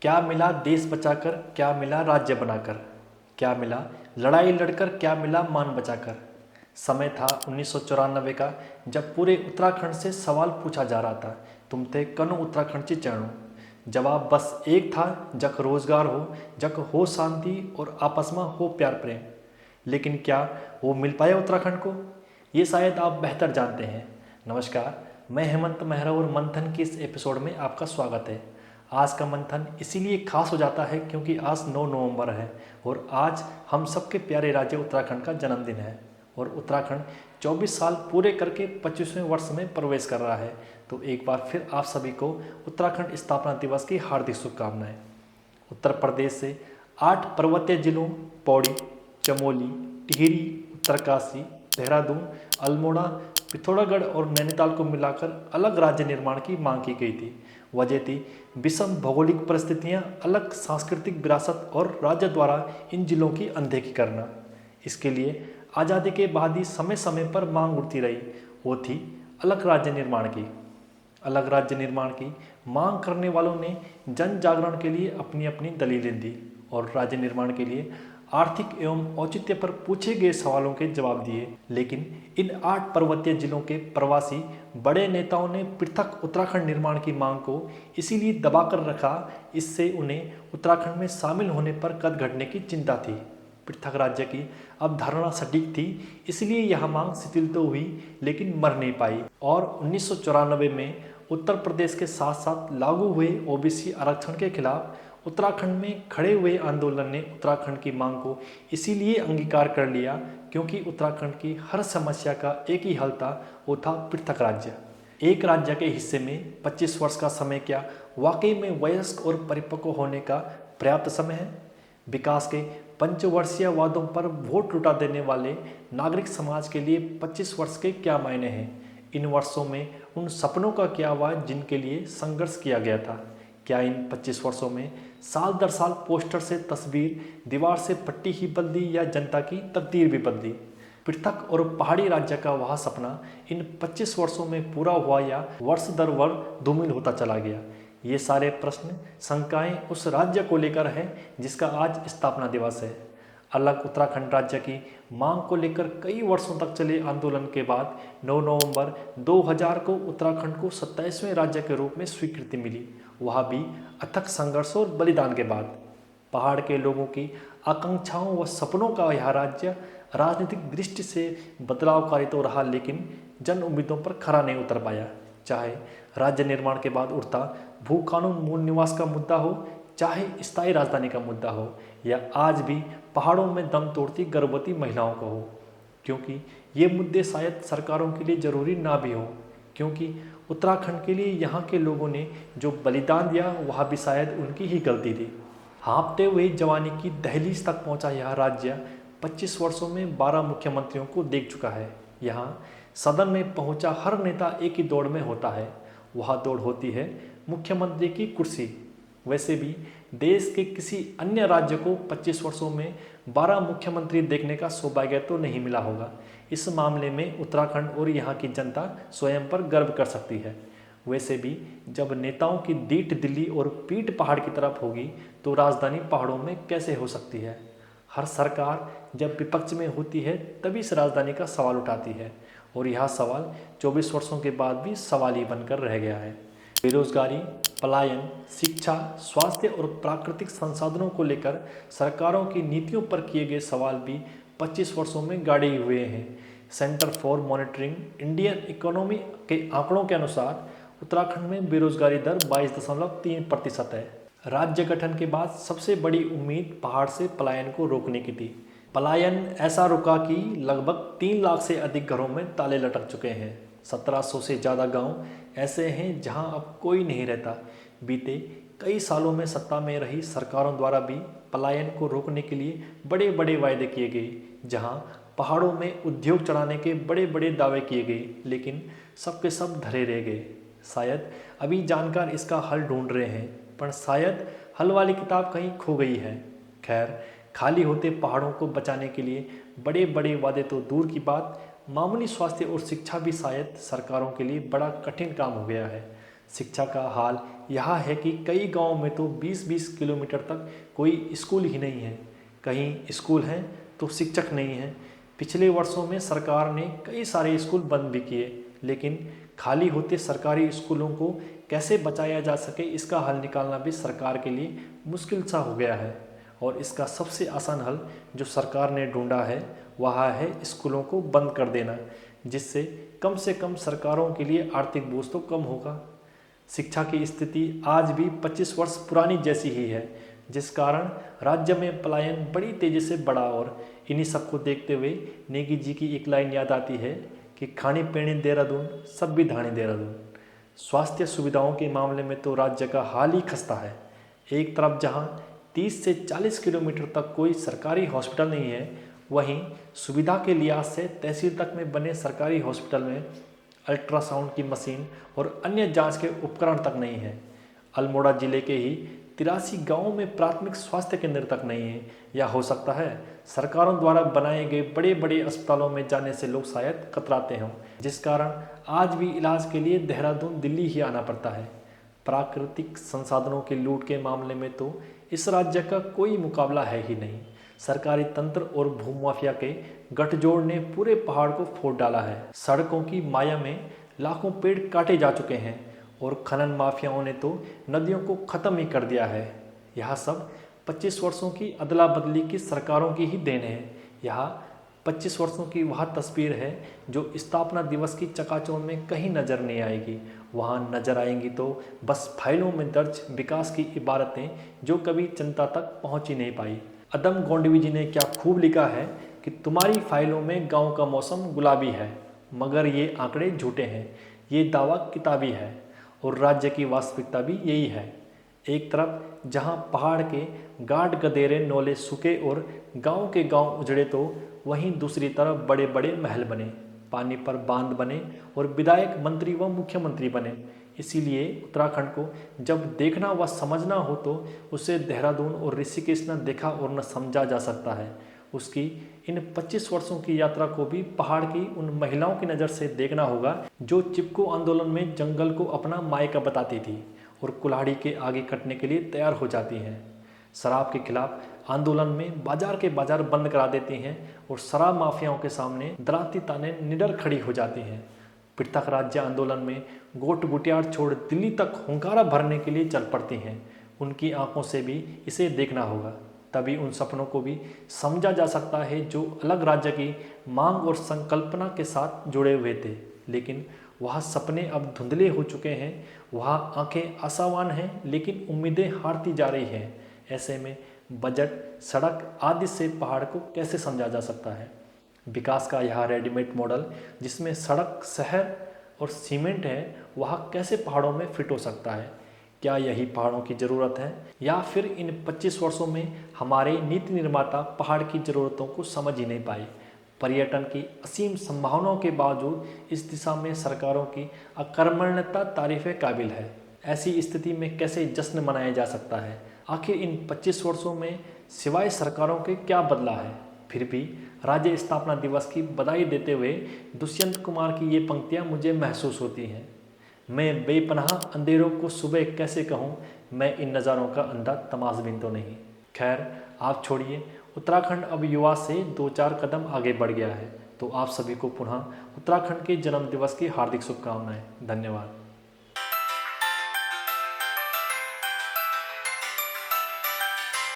क्या मिला देश बचाकर, क्या मिला राज्य बनाकर, क्या मिला लड़ाई लड़कर, क्या मिला मान बचाकर। समय था 1994 का, जब पूरे उत्तराखंड से सवाल पूछा जा रहा था, तुम थे कनो उत्तराखंडची चैणो। जवाब बस एक था, जक रोजगार हो, जक हो शांति और आपस में हो प्यार प्रेम। लेकिन क्या वो मिल पाया उत्तराखंड को, ये शायद आप बेहतर जानते हैं। नमस्कार, मैं हेमंत मेहरा और मंथन की इस एपिसोड में आपका स्वागत है। आज का मंथन इसीलिए खास हो जाता है क्योंकि आज 9 नवंबर है और आज हम सबके प्यारे राज्य उत्तराखंड का जन्मदिन है और उत्तराखंड 24 साल पूरे करके 25वें वर्ष में प्रवेश कर रहा है। तो एक बार फिर आप सभी को उत्तराखंड स्थापना दिवस की हार्दिक शुभकामनाएं। उत्तर प्रदेश से 8 पर्वतीय जिलों पौड़ी, चमोली, टिहरी, उत्तरकाशी, देहरादून, अल्मोड़ा, पिथौरागढ़ और नैनीताल को मिलाकर अलग राज्य निर्माण की मांग की गई थी। वजह थी विषम भौगोलिक परिस्थितियां, अलग सांस्कृतिक विरासत और राज्य द्वारा इन जिलों की अनदेखी करना। इसके लिए आज़ादी के बाद ही समय समय पर मांग उठती रही, वो थी अलग राज्य निर्माण की। अलग राज्य निर्माण की मांग करने वालों ने जन जागरण के लिए अपनी अपनी दलीलें दी और राज्य निर्माण के लिए आर्थिक एवं औचित्य पर पूछे गए सवालों के जवाब दिए। लेकिन इन 8 पर्वतीय जिलों के प्रवासी बड़े नेताओं ने पृथक उत्तराखंड निर्माण की मांग को इसीलिए दबाकर रखा, इससे उन्हें उत्तराखंड में शामिल होने पर कद घटने की चिंता थी। पृथक राज्य की अवधारणा सटीक थी, इसलिए यह मांग शिथिल तो हुई लेकिन मर नहीं पाई और 1994 में उत्तर प्रदेश के साथ साथ लागू हुए ओबीसी आरक्षण के खिलाफ उत्तराखंड में खड़े हुए आंदोलन ने उत्तराखंड की मांग को इसीलिए अंगीकार कर लिया क्योंकि उत्तराखंड की हर समस्या का एक ही हल था, वो था पृथक राज्य। एक राज्य के हिस्से में 25 वर्ष का समय क्या वाकई में वयस्क और परिपक्व होने का पर्याप्त समय है? विकास के पंचवर्षीय वादों पर वोट लुटा देने वाले नागरिक समाज के लिए 25 वर्ष के क्या मायने हैं? इन वर्षों में उन सपनों का क्या हुआ जिनके लिए संघर्ष किया गया था? क्या इन 25 वर्षों में साल दर साल पोस्टर से तस्वीर, दीवार से पट्टी ही बदली या जनता की तकदीर भी बदली? पृथक और पहाड़ी राज्य का वह सपना इन 25 वर्षों में पूरा हुआ या वर्ष दर वर्ष धूमिल होता चला गया? ये सारे प्रश्न, शंकाएं उस राज्य को लेकर हैं जिसका आज स्थापना दिवस है। अलग उत्तराखंड राज्य की मांग को लेकर कई वर्षों तक चले आंदोलन के बाद 9 नवंबर 2000 को उत्तराखंड को 27वें राज्य के रूप में स्वीकृति मिली, वह भी अथक संघर्ष और बलिदान के बाद। पहाड़ के लोगों की आकांक्षाओं व सपनों का यह राज्य राजनीतिक दृष्टि से बदलावकारी तो रहा लेकिन जन उम्मीदों पर खरा नहीं उतर पाया। चाहे राज्य निर्माण के बाद उठता भू कानून मूल निवास का मुद्दा हो, चाहे स्थायी राजधानी का मुद्दा हो या आज भी पहाड़ों में दम तोड़ती गर्भवती महिलाओं को हो, क्योंकि ये मुद्दे शायद सरकारों के लिए जरूरी ना भी हो, क्योंकि उत्तराखंड के लिए यहाँ के लोगों ने जो बलिदान दिया वह भी शायद उनकी ही गलती थी। हाँफते हुए जवानी की दहलीज तक पहुँचा यह राज्य 25 वर्षों में 12 मुख्यमंत्रियों को देख चुका है। यहाँ सदन में पहुँचा हर नेता एक ही दौड़ में होता है, वह दौड़ होती है मुख्यमंत्री की कुर्सी। वैसे भी देश के किसी अन्य राज्य को 25 वर्षों में 12 मुख्यमंत्री देखने का सौभाग्य तो नहीं मिला होगा। इस मामले में उत्तराखंड और यहाँ की जनता स्वयं पर गर्व कर सकती है। वैसे भी जब नेताओं की दीठ दिल्ली और पीठ पहाड़ की तरफ होगी तो राजधानी पहाड़ों में कैसे हो सकती है? हर सरकार जब विपक्ष में होती है तभी इस राजधानी का सवाल उठाती है और यह सवाल 24 वर्षों के बाद भी सवाल ही बनकर रह गया है। बेरोजगारी, पलायन, शिक्षा, स्वास्थ्य और प्राकृतिक संसाधनों को लेकर सरकारों की नीतियों पर किए गए सवाल भी 25 वर्षों में गाड़े हुए हैं। Centre for monitoring Indian economy के आंकड़ों के अनुसार उत्तराखंड में बेरोजगारी दर 22.3% है। राज्य गठन के बाद सबसे बड़ी उम्मीद पहाड़ से पलायन को रोकने की थी। पलायन ऐसा रुका कि लगभग 3 लाख से अधिक घरों में ताले लटक चुके हैं। 1700 से ज़्यादा गांव ऐसे हैं जहां अब कोई नहीं रहता। बीते कई सालों में सत्ता में रही सरकारों द्वारा भी पलायन को रोकने के लिए बड़े बड़े वायदे किए गए, जहां पहाड़ों में उद्योग चढ़ाने के बड़े बड़े दावे किए गए, लेकिन सबके सब धरे रह गए। शायद अभी जानकार इसका हल ढूंढ रहे हैं, पर शायद हल वाली किताब कहीं खो गई है। खैर, खाली होते पहाड़ों को बचाने के लिए बड़े बड़े वादे तो दूर की बात, मामूली स्वास्थ्य और शिक्षा भी शायद सरकारों के लिए बड़ा कठिन काम हो गया है। शिक्षा का हाल यह है कि कई गांवों में तो 20-20 किलोमीटर तक कोई स्कूल ही नहीं है। कहीं स्कूल हैं तो शिक्षक नहीं हैं। पिछले वर्षों में सरकार ने कई सारे स्कूल बंद भी किए, लेकिन खाली होते सरकारी स्कूलों को कैसे बचाया जा सके इसका हल निकालना भी सरकार के लिए मुश्किल सा हो गया है। और इसका सबसे आसान हल जो सरकार ने ढूंढा है वह है स्कूलों को बंद कर देना, जिससे कम से कम सरकारों के लिए आर्थिक बोझ तो कम होगा। शिक्षा की स्थिति आज भी 25 वर्ष पुरानी जैसी ही है, जिस कारण राज्य में पलायन बड़ी तेजी से बढ़ा। और इन्हीं सबको देखते हुए नेगी जी की एक लाइन याद आती है कि खाने पीने देहरादून सब भी धाने देहरादून। स्वास्थ्य सुविधाओं के मामले में तो राज्य का हाल ही खस्ता है। एक तरफ जहां 30 से 40 किलोमीटर तक कोई सरकारी हॉस्पिटल नहीं है, वहीं सुविधा के लिहाज से तहसील तक में बने सरकारी हॉस्पिटल में अल्ट्रासाउंड की मशीन और अन्य जांच के उपकरण तक नहीं है। अल्मोड़ा जिले के ही 83 गांवों में प्राथमिक स्वास्थ्य केंद्र तक नहीं है, या हो सकता है सरकारों द्वारा बनाए गए बड़े बड़े अस्पतालों में जाने से लोग शायद कतराते हों, जिस कारण आज भी इलाज के लिए देहरादून दिल्ली ही आना पड़ता है। प्राकृतिक संसाधनों की लूट के मामले में तो इस राज्य का कोई मुकाबला है ही नहीं। सरकारी तंत्र और भूमाफिया के गठजोड़ ने पूरे पहाड़ को फोड़ डाला है। सड़कों की माया में लाखों पेड़ काटे जा चुके हैं और खनन माफियाओं ने तो नदियों को ख़त्म ही कर दिया है। यह सब 25 वर्षों की अदला बदली की सरकारों की ही देन है। यह 25 वर्षों की वह तस्वीर है जो स्थापना दिवस की चकाचौंध में कहीं नज़र नहीं आएगी। वहाँ नज़र आएंगी तो बस फाइलों में दर्ज विकास की इबारतें जो कभी जनता तक पहुँच ही नहीं पाई। अदम गोंडवी जी ने क्या खूब लिखा है कि तुम्हारी फाइलों में गांव का मौसम गुलाबी है, मगर ये आंकड़े झूठे हैं, ये दावा किताबी है। और राज्य की वास्तविकता भी यही है। एक तरफ जहां पहाड़ के गाढ़ गधेरे नौले सूखे और गांव के गांव उजड़े, तो वहीं दूसरी तरफ बड़े बड़े महल बने, पानी पर बांध बने और विधायक, मंत्री व मुख्यमंत्री बने। इसीलिए उत्तराखंड को जब देखना व समझना हो तो उसे देहरादून और ऋषिकेश न देखा और न समझा जा सकता है। उसकी इन 25 वर्षों की यात्रा को भी पहाड़ की उन महिलाओं की नज़र से देखना होगा जो चिपको आंदोलन में जंगल को अपना मायका बताती थी और कुल्हाड़ी के आगे कटने के लिए तैयार हो जाती हैं। शराब के खिलाफ आंदोलन में बाजार के बाजार बंद करा देती हैं और शराब माफियाओं के सामने डराती ताने निडर खड़ी हो जाती हैं। पृथक राज्य आंदोलन में गोट गुटियार छोड़ दिल्ली तक हुंकारा भरने के लिए चल पड़ती हैं। उनकी आंखों से भी इसे देखना होगा, तभी उन सपनों को भी समझा जा सकता है जो अलग राज्य की मांग और संकल्पना के साथ जुड़े हुए थे। लेकिन वह सपने अब धुंधले हो चुके हैं, वह आंखें आशावान हैं लेकिन उम्मीदें हारती जा रही हैं। ऐसे में बजट, सड़क आदि से पहाड़ को कैसे समझा जा सकता है? विकास का यह रेडीमेड मॉडल जिसमें सड़क, शहर और सीमेंट है, वह कैसे पहाड़ों में फिट हो सकता है? क्या यही पहाड़ों की ज़रूरत है, या फिर इन 25 वर्षों में हमारे नीति निर्माता पहाड़ की ज़रूरतों को समझ ही नहीं पाए? पर्यटन की असीम संभावनाओं के बावजूद इस दिशा में सरकारों की अकर्मण्यता तारीफ़ काबिल है। ऐसी स्थिति में कैसे जश्न मनाया जा सकता है? आखिर इन 25 वर्षों में सिवाय सरकारों के क्या बदला है? फिर भी राज्य स्थापना दिवस की बधाई देते हुए दुष्यंत कुमार की ये पंक्तियाँ मुझे महसूस होती हैं। मैं बेपनाह अंधेरों को सुबह कैसे कहूँ, मैं इन नज़ारों का अंधा तमाशबीन तो नहीं। खैर, आप छोड़िए, उत्तराखंड अब युवा से 2-4 कदम आगे बढ़ गया है। तो आप सभी को पुनः उत्तराखंड के जन्म दिवस की हार्दिक शुभकामनाएं। धन्यवाद।